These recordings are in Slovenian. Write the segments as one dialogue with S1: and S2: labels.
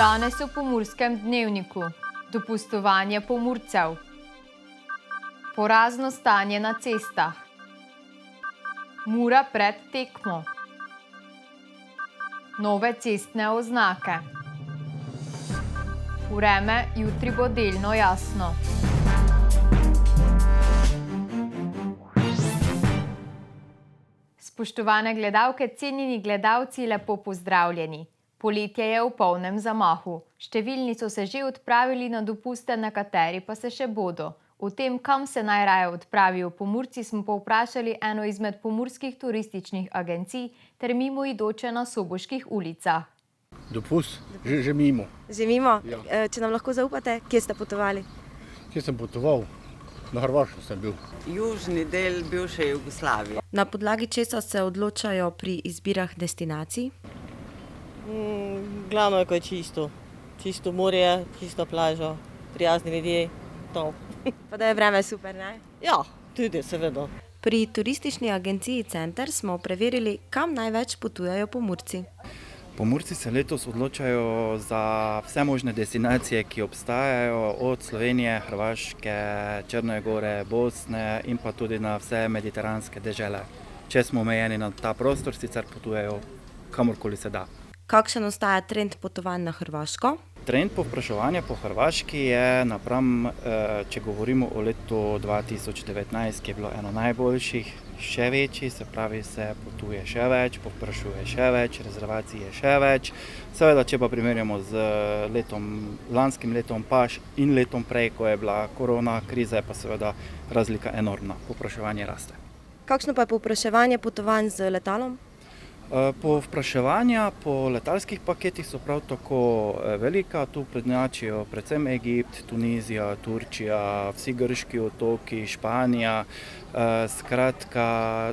S1: Danes v Pomurskem dnevniku. Dopustovanje Pomurcev. Porazno stanje na cestah. Mura pred tekmo. Nove cestne oznake. Vreme jutri bo delno jasno. Spoštovane gledalke, cenjeni gledalci, lepo pozdravljeni. Poletje je v polnem zamahu. Številni so se že odpravili na dopuste, nekateri pa se še bodo. O tem, kam se najraje odpravijo Pomurci, smo povprašali eno izmed pomurskih turističnih agencij ter mimoidoče na soboških ulicah.
S2: Dopust? Že mimo.
S3: Že mimo?
S2: Ja.
S3: Če nam lahko zaupate, kje ste potovali?
S2: Kje sem potoval? Na Hrvaško sem bil.
S4: Južni del bivše Jugoslavije.
S3: Na podlagi česa se odločajo pri izbirah destinacij?
S5: Glavno je, ko je čisto. Čisto morje, čisto plažo, prijazni ljudje, to.
S3: Pa da je vreme super, ne?
S5: Ja, tudi seveda.
S3: Pri turistični agenciji Center smo preverili, kam največ potujejo Pomurci.
S6: Pomurci se letos odločajo za vse možne destinacije, ki obstajajo, od Slovenije, Hrvaške, Črne gore, Bosne in pa tudi na vse mediteranske dežele. Če smo omejeni na ta prostor, sicer potujejo kamorkoli se da.
S3: Kakšen ostaja trend potovanj na Hrvaško?
S6: Trend povpraševanja po Hrvaški je napram, če govorimo o letu 2019, ki je bilo eno najboljših, še večji, se pravi, se potuje še več, povprašuje še več, rezervacij je še več. Seveda, če pa primerjamo z lanskim letom in letom prej, ko je bila korona kriza, je pa seveda razlika enormna, povpraševanje raste.
S3: Kakšno pa je povpraševanje potovanj z letalom?
S6: Povpraševanja po letalskih paketih so prav tako velika, tu prednjačijo predvsem Egipt, Tunizija, Turčija, vsi grški otoki, Španija. Skratka,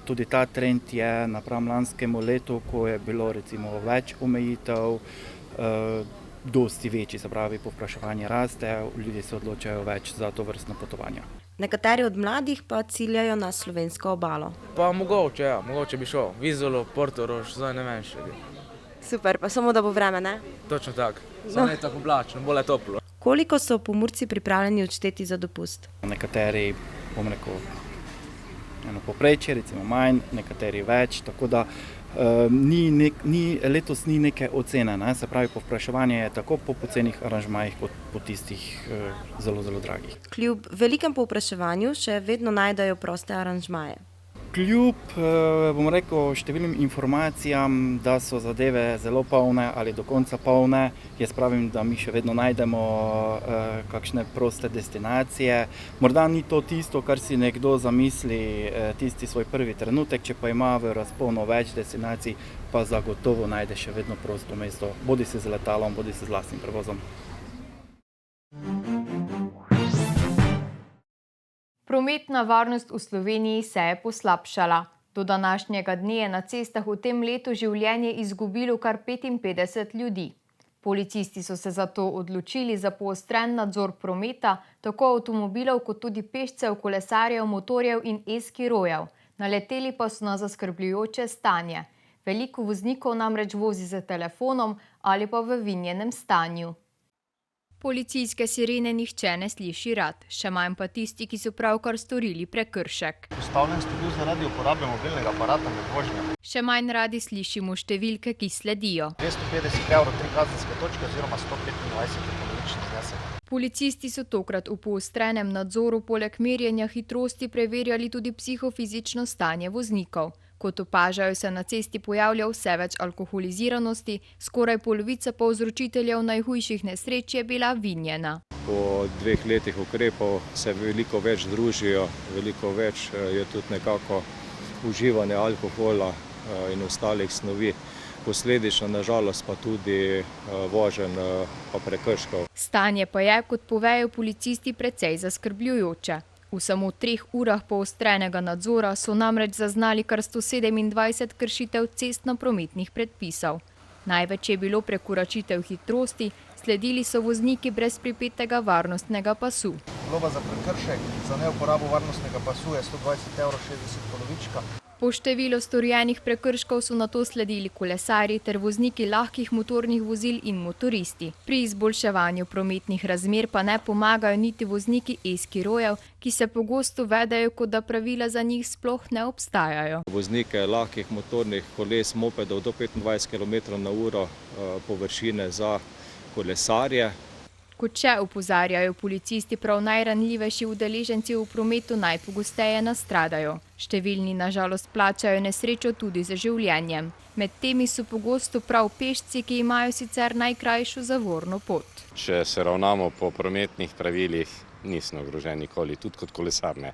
S6: tudi ta trend je napram lanskemu letu, ko je bilo recimo več omejitev, dosti večji, se pravi, povpraševanje raste, ljudje se odločajo več za to vrstno potovanje.
S3: Nekateri od mladih pa ciljajo na slovensko obalo.
S7: Pa mogoče, ja, mogoče bi šel. Vizolo, Portorož, zdaj ne vem še.
S3: Super, pa samo da bo vreme, ne?
S7: Točno tako. Samo ne tako oblačno, bolj je toplo.
S3: Koliko so Pomurci pripravljeni odšteti za dopust?
S6: Nekateri, bom rekel, eno poprečje, recimo manj, nekateri več, tako da letos ni neke ocene, ne? Se pravi, povpraševanje je tako po pocenih aranžmajih kot po tistih zelo, zelo dragih.
S3: Kljub velikem povpraševanju še vedno najdejo proste aranžmaje.
S6: Kljub, bom rekel, številnim informacijam, da so zadeve zelo polne ali do konca polne, jaz pravim, da mi še vedno najdemo kakšne proste destinacije. Morda ni to tisto, kar si nekdo zamisli tisti svoj prvi trenutek, če pa ima v razponu več destinacij, pa zagotovo najde še vedno prosto mesto, bodi si z letalom, bodi si z lastnim prevozom.
S1: Prometna varnost v Sloveniji se je poslabšala. Do današnjega dne je na cestah v tem letu življenje izgubilo kar 55 ljudi. Policisti so se zato odločili za poostren nadzor prometa, tako avtomobilov kot tudi pešcev, kolesarjev, motorjev in e-skirojev. Naleteli pa so na zaskrbljujoče stanje. Veliko voznikov namreč vozi z telefonom ali pa v vinjenem stanju. Policijske sirene nihče ne sliši rad, še manj pa tisti, ki so pravkar storili prekršek.
S8: Ustavljen ste bil zaradi uporabe mobilnega aparata med vožnjo.
S1: Še manj radi slišimo številke, ki sledijo.
S8: 250 evrov 3 kazenske točke oziroma 125 je polovični znesek.
S1: Policisti so tokrat v poostrenem nadzoru poleg merjenja hitrosti preverjali tudi psihofizično stanje voznikov. Kot opažajo, se na cesti pojavlja vse več alkoholiziranosti, skoraj polovica povzročiteljev najhujših nesreč je bila vinjena.
S9: Po 2 letih ukrepov se veliko več družijo, veliko več je tudi nekako uživanje alkohola in ostalih snovi. Posledično, nažalost, pa tudi voženj pa prekrškov.
S1: Stanje pa je, kot povejo policisti, precej zaskrbljujoče. V samo 3 urah poostrenega nadzora so namreč zaznali kar 127 kršitev cestno-prometnih predpisov. Največ je bilo prekoračitev hitrosti, sledili so vozniki brez pripetega varnostnega pasu.
S8: Globa za prekršek za neuporabo varnostnega pasu je 120 evrov 60 polovička.
S1: Po številu storjenih prekrškov so nato sledili kolesarji ter vozniki lahkih motornih vozil in motoristi. Pri izboljševanju prometnih razmer pa ne pomagajo niti vozniki e-skirojev, ki se pogosto vedejo, kot da pravila za njih sploh ne obstajajo.
S9: Voznike lahkih motornih koles, mopedov do 25 km/h, površine za kolesarje.
S1: Kot še opozarjajo policisti, prav najranljivejši udeleženci v prometu najpogosteje nastradajo. Številni na žalost plačajo nesrečo tudi z življenjem. Med temi so pogosto prav pešci, ki imajo sicer najkrajšo zavorno pot.
S10: Če se ravnamo po prometnih pravilih, nismo ogroženi nikoli, tudi kot kolesar ne.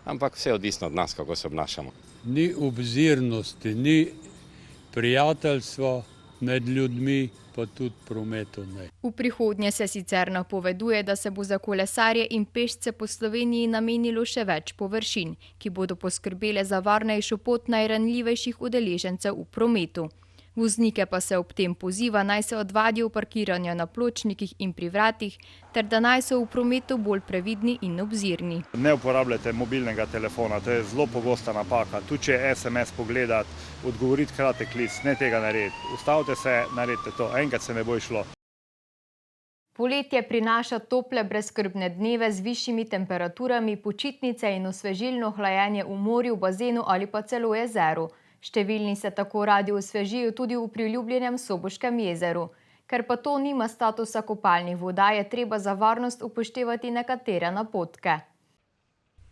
S10: Ampak vse odvisno od nas, kako se obnašamo.
S11: Ni obzirnosti, ni prijateljstva med ljudmi, pa tudi prometu ne.
S1: V prihodnje se sicer napoveduje, da se bo za kolesarje in pešce po Sloveniji namenilo še več površin, ki bodo poskrbele za varnejšo pot najranljivejših udeležencev v prometu. Voznike pa se ob tem poziva, naj se odvadijo parkiranja na pločnikih in pri vratih, ter da naj so v prometu bolj previdni in obzirni.
S12: Ne uporabljajte mobilnega telefona, to je zelo pogosta napaka. Tudi če je SMS pogledati, odgovoriti kratek list, ne tega narediti. Ustavite se, naredite to, enkrat se ne bo šlo.
S1: Poletje prinaša tople brezskrbne dneve z višjimi temperaturami, počitnice in osvežilno hlajenje v morju, bazenu ali pa celo jezeru. Številni se tako radi osvežijo tudi v priljubljenem Soboškem jezeru. Ker pa to nima statusa kopalnih voda, je treba za varnost upoštevati nekatere napotke.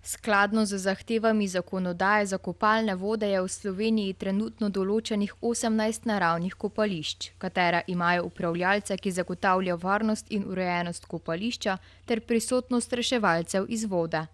S1: Skladno z zahtevami zakonodaje za kopalne vode je v Sloveniji trenutno določenih 18 naravnih kopališč, katera imajo upravljalce, ki zagotavljajo varnost in urejenost kopališča ter prisotnost reševalcev iz vode.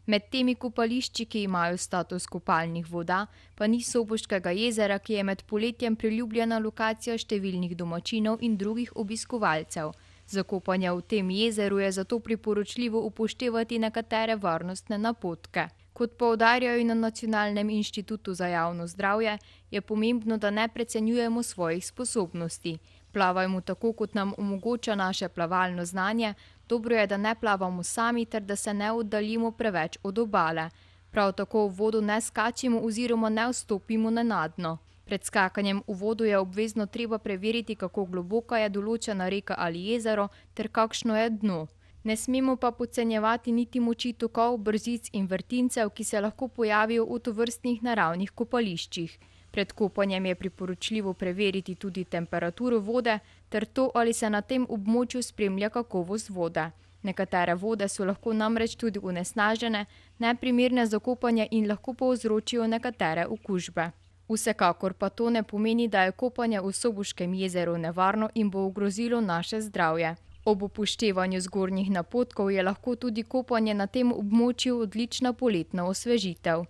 S1: Med temi kopališči, ki imajo status kopalnih voda, pa ni Soboškega jezera, ki je med poletjem priljubljena lokacija številnih domačinov in drugih obiskovalcev. Za kopanje v tem jezeru je zato priporočljivo upoštevati nekatere varnostne napotke. Kot poudarjajo na Nacionalnem inštitutu za javno zdravje, je pomembno, da ne precenjujemo svojih sposobnosti. Plavajmo tako, kot nam omogoča naše plavalno znanje, dobro je, da ne plavamo sami ter da se ne oddaljimo preveč od obale. Prav tako v vodo ne skačimo oziroma ne vstopimo nenadno. Pred skakanjem v vodo je obvezno treba preveriti, kako globoka je določena reka ali jezero ter kakšno je dno. Ne smemo pa podcenjevati niti moči tokov, brzic in vrtincev, ki se lahko pojavijo v tovrstnih naravnih kopališčih. Pred kopanjem je priporočljivo preveriti tudi temperaturo vode ter to, ali se na tem območju spremlja kakovost vode. Nekatere vode so lahko namreč tudi onesnažene, neprimerne za kopanje in lahko povzročijo nekatere okužbe. Vsekakor pa to ne pomeni, da je kopanje v Soboškem jezeru nevarno in bo ogrozilo naše zdravje. Ob upoštevanju zgornjih napotkov je lahko tudi kopanje na tem območju odlična poletna osvežitev.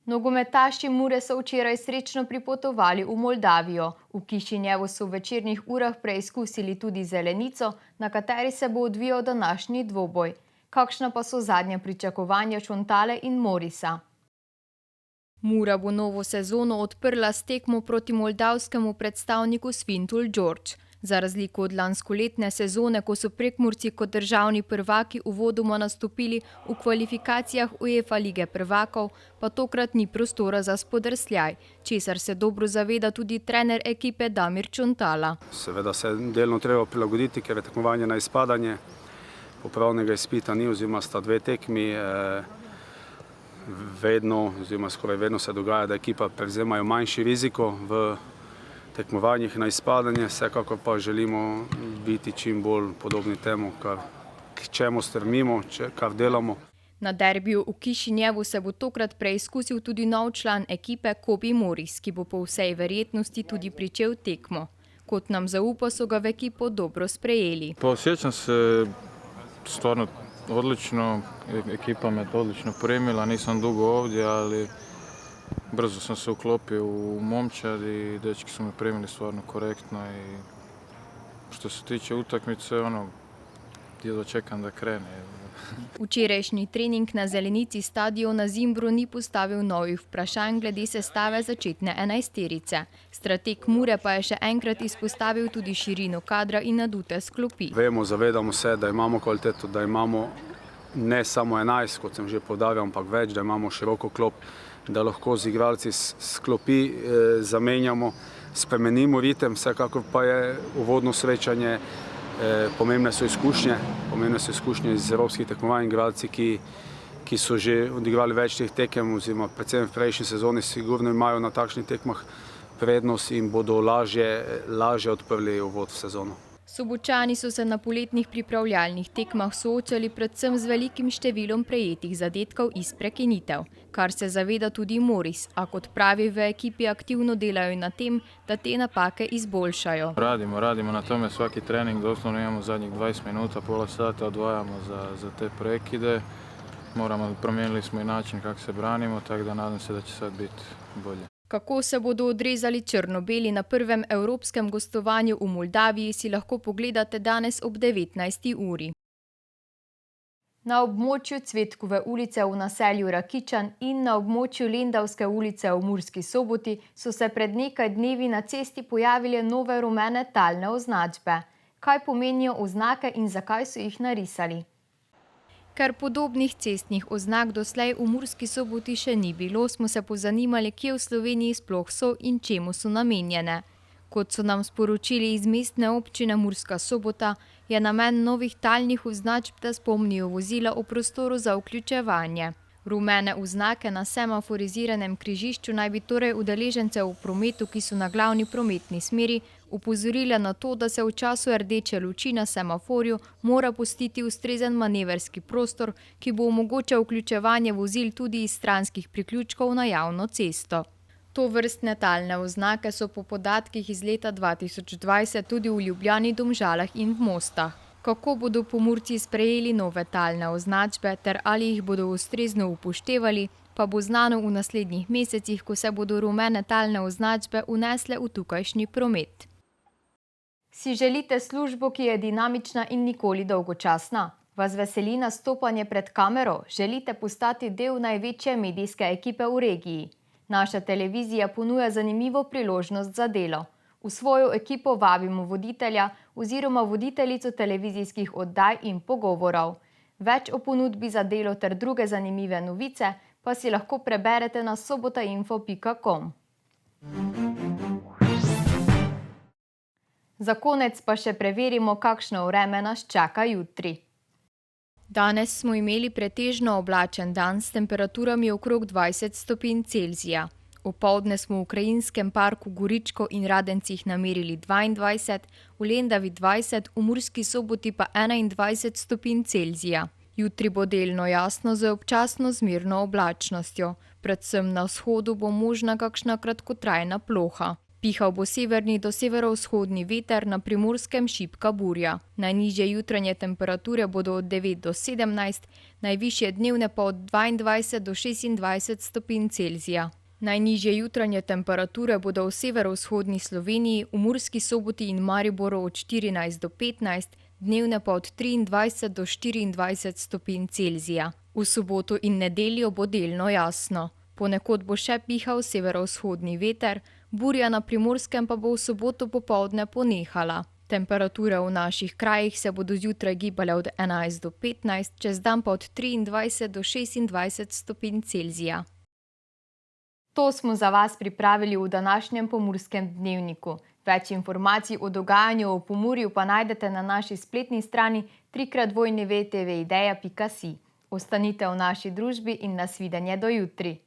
S1: Nogometaši Mure so včeraj srečno pripotovali v Moldavijo. V Kišinjevu so v večernih urah preizkusili tudi zelenico, na kateri se bo odvijal današnji dvoboj. Kakšna pa so zadnja pričakovanja Šontale in Morisa? Mura bo novo sezono odprla s tekmo proti moldavskemu predstavniku Svintul Đorđ. Za razliko od lanskoletne sezone, ko so Prekmurci kot državni prvaki uvodoma nastopili v kvalifikacijah UEFA lige prvakov, pa tokrat ni prostora za spodrsljaj, česar se dobro zaveda tudi trener ekipe Damir Čontala.
S13: Seveda se delno treba prilagoditi, ker je tekmovanje na izpadanje. Popravnega izpita ni, oziroma sta dve tekmi. Vedno, oziroma skoraj vedno se dogaja, da ekipa prevzemajo manjši riziko v tekmovanjih na izpadanje, vsekakor pa želimo biti čim bolj podobni temu, k čemu strmimo, kar delamo.
S1: Na derbiju v Kišinjevu se bo tokrat preizkusil tudi nov član ekipe Kobi Moris, ki bo po vsej verjetnosti tudi pričel tekmo. Kot nam zaupa, so ga v ekipo dobro sprejeli.
S14: Osjećam se stvarno odlično, ekipa me odlično primila, nisam dugo ovdje, ali brzo sam se uklopio u momčad i dečki su me primili stvarno korektno i što se tiče utakmice, jedva čekam da krene.
S1: Včerajšnji trening na zelenici stadiona Zimbru ni postavil novih vprašanj glede sestave začetne enajsterice. Strateg Mure pa je še enkrat izpostavil tudi širino kadra in nadute sklopi.
S13: Vemo, zavedamo se, da imamo kvaliteto, da imamo ne samo 11, kot sem že poudarjal, ampak več, da imamo široko klop, da lahko z igralci s klopi zamenjamo, spremenimo ritem, vsekakor pa je uvodno srečanje, pomembne so izkušnje iz evropskih tekmovanj, igralci, ki so že odigrali več teh tekem, oziroma predvsem v prejšnji sezoni sigurno imajo na takšnih tekmah prednost in bodo lažje odprli uvod v sezono.
S1: Sobočani so se na poletnih pripravljalnih tekmah soočali predvsem z velikim številom prejetih zadetkov iz prekinitev, kar se zaveda tudi Moris, a kot pravi, v ekipi aktivno delajo na tem, da te napake izboljšajo.
S14: Radimo na tome svaki trening, doslovno imamo zadnjih 20 minuta, pola sata odvajamo za te prekide. Promijenili smo i način kako se branimo, tako da nadam se da će sad biti bolje.
S1: Kako se bodo odrezali črno-beli na prvem evropskem gostovanju v Moldaviji, si lahko pogledate danes ob 19. uri. Na območju Cvetkove ulice v naselju Rakičan in na območju Lendavske ulice v Murski Soboti so se pred nekaj dnevi na cesti pojavile nove rumene talne označbe. Kaj pomenijo oznake in zakaj so jih narisali? Ker podobnih cestnih oznak doslej v Murski Soboti še ni bilo, smo se pozanimali, kje v Sloveniji sploh so in čemu so namenjene. Kot so nam sporočili iz mestne občine Murska Sobota, je namen novih talnih označb, da spomnijo vozila o prostoru za vključevanje. Rumene oznake na semaforiziranem križišču naj bi torej udeležence v prometu, ki so na glavni prometni smeri, upozorile na to, da se v času rdeče luči na semaforju mora pustiti ustrezen manevrski prostor, ki bo omogočal vključevanje vozil tudi iz stranskih priključkov na javno cesto. Tovrstne talne oznake so po podatkih iz leta 2020 tudi v Ljubljani, Domžalah in v Mostah. Kako bodo Pomurci sprejeli nove talne označbe ter ali jih bodo ustrezno upoštevali, pa bo znano v naslednjih mesecih, ko se bodo rumene talne označbe unesle v tukajšnji promet. Si želite službo, ki je dinamična in nikoli dolgočasna? Vas veseli nastopanje pred kamero? Želite postati del največje medijske ekipe v regiji? Naša televizija ponuja zanimivo priložnost za delo. V svojo ekipo vabimo voditelja oziroma voditeljico televizijskih oddaj in pogovorov. Več o ponudbi za delo ter druge zanimive novice pa si lahko preberete na sobotainfo.com. Za konec pa še preverimo, kakšno vreme nas čaka jutri. Danes smo imeli pretežno oblačen dan s temperaturami okrog 20 stopinj Celzija. Opoldne smo v Krajinskem parku Goričko in Radencih namerili 22, v Lendavi 20, v Murski Soboti pa 21 stopinj Celzija. Jutri bo delno jasno z občasno zmerno oblačnostjo. Predvsem na vzhodu bo možna kakšna kratkotrajna ploha. Pihal bo severni do severovzhodni veter, na Primorskem šibka burja. Najnižje jutranje temperature bodo od 9 do 17, najvišje dnevne pa od 22 do 26 stopinj Celzija. Najnižje jutranje temperature bodo v severovzhodni Sloveniji, v Murski Soboti in Mariboru od 14 do 15, dnevne pa od 23 do 24 stopinj Celzija. V soboto in nedeljo bo delno jasno. Ponekod bo še pihal severovzhodni veter, burja na Primorskem pa bo v soboto popoldne ponehala. Temperature v naših krajih se bodo zjutraj gibale od 11 do 15, čez dan pa od 23 do 26 stopinj Celzija. To smo za vas pripravili v današnjem Pomurskem dnevniku. Več informacij o dogajanju v Pomurju pa najdete na naši spletni strani www.tvideja.si. Ostanite v naši družbi in nasvidenje do jutri.